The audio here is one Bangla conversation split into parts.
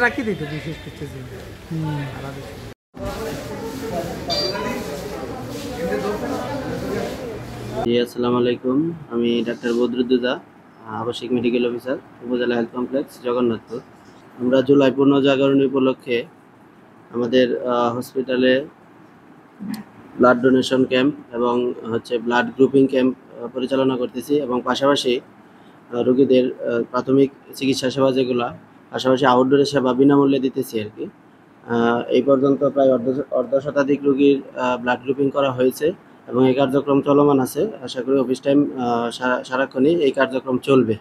রাখি দিতে বিশেষ কিছু জি আসসালামু আলাইকুম। আমি ডাক্তার বদরুদ্দোজা, আবাসিক মেডিকেল অফিসার, উপজেলা হেলথ কমপ্লেক্স, জগন্নাথপুর। আমরা জুলাই পুনর্জাগরণ উপলক্ষে আমাদের হসপিটালে ব্লাড ডোনেশন ক্যাম্প এবং ব্লাড গ্রুপিং ক্যাম্প পরিচালনা করতেছি এবং পাশাপাশি রোগীদের প্রাথমিক চিকিৎসা সেবা যেগুলো, পাশাপাশি আউটডোরের সেবা বিনামূল্যে দিতেছি আর কি। এই পর্যন্ত প্রায় অর্ধ শতাধিক রোগীর ব্লাড গ্রুপিং করা হয়েছে এবং এই কার্যক্রম চলমান আছে। আশা করি অফিস টাইম সারাক্ষণই এই কার্যক্রম চলবে।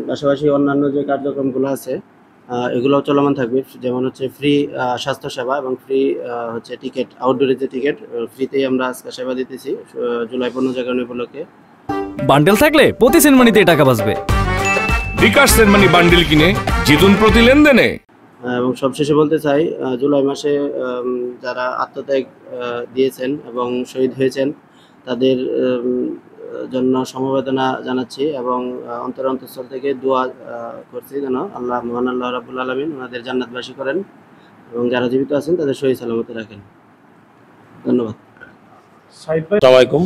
পাশাপাশি অন্যান্য যে কার্যক্রমগুলো আছে এগুলোও চলমান থাকবে, যেমন ফ্রি স্বাস্থ্যসেবা এবং ফ্রি টিকিট, আউটডোরের যে টিকিট ফ্রিতেই আমরা আজকে সেবা দিতেছি জুলাই পুনর্জাগরণ উপলক্ষে। বান্ডেল থাকলে প্রতি সেনমানিতে টাকা বাঁচবে। বিকাশ সেনমানি বান্ডেল কিনে জিতুন প্রতি লেনদেনে। এবং সবশেষে বলতে চাই, জুলাই মাসে যারা আত্মত্যাগ দিয়েছেন এবং শহীদ হয়েছেন তাদের জন্য সমবেদনা জানাচ্ছি এবং অন্তঃস্থল থেকে দোয়া করছি যেন মহান আল্লাহ রাব্বুল আলামিন ওনাদের জান্নাতবাসী করেন এবং যারা জীবিত আছেন তাদের সহি সালামতে রাখেন। ধন্যবাদ। আসসালামু আলাইকুম।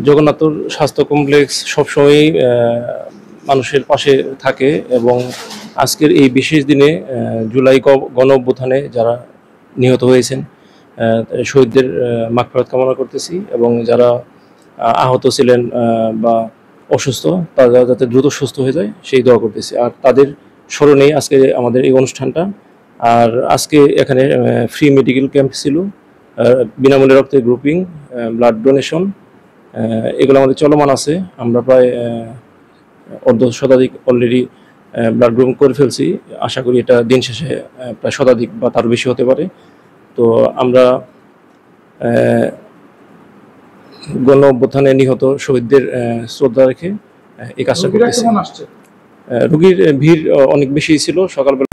জগন্নাথপুর স্বাস্থ্য কমপ্লেক্স সবসময়ই মানুষের পাশে থাকে এবং আজকের এই বিশেষ দিনে জুলাই গণ অভ্যুত্থানে যারা নিহত হয়েছেন শহীদদের মাগফিরাত কামনা করতেছি এবং যারা আহত ছিলেন বা অসুস্থ তারা যাতে দ্রুত সুস্থ হয়ে যায় সেই দোয়া করতেছি। আর তাদের স্মরণেই আজকে আমাদের এই অনুষ্ঠানটা। আর আজকে এখানে ফ্রি মেডিকেল ক্যাম্প ছিল, বিনামূল্যে রক্তের গ্রুপিং, ব্লাড ডোনেশন, এগুলো আমাদের চলমান আছে। আমরা প্রায় অর্ধ শতাধিক অলরেডি ব্লাড গ্রুপিং করে ফেলছি। আশা করি এটা দিন শেষে প্রায় শতাধিক বা তার বেশি হতে পারে। তো আমরা গণ অভ্যুত্থানে নিহত শহীদদের শ্রদ্ধা রেখে এই কাজটা করতেছি। রোগীর ভিড় অনেক বেশি ছিল সকালবেলা।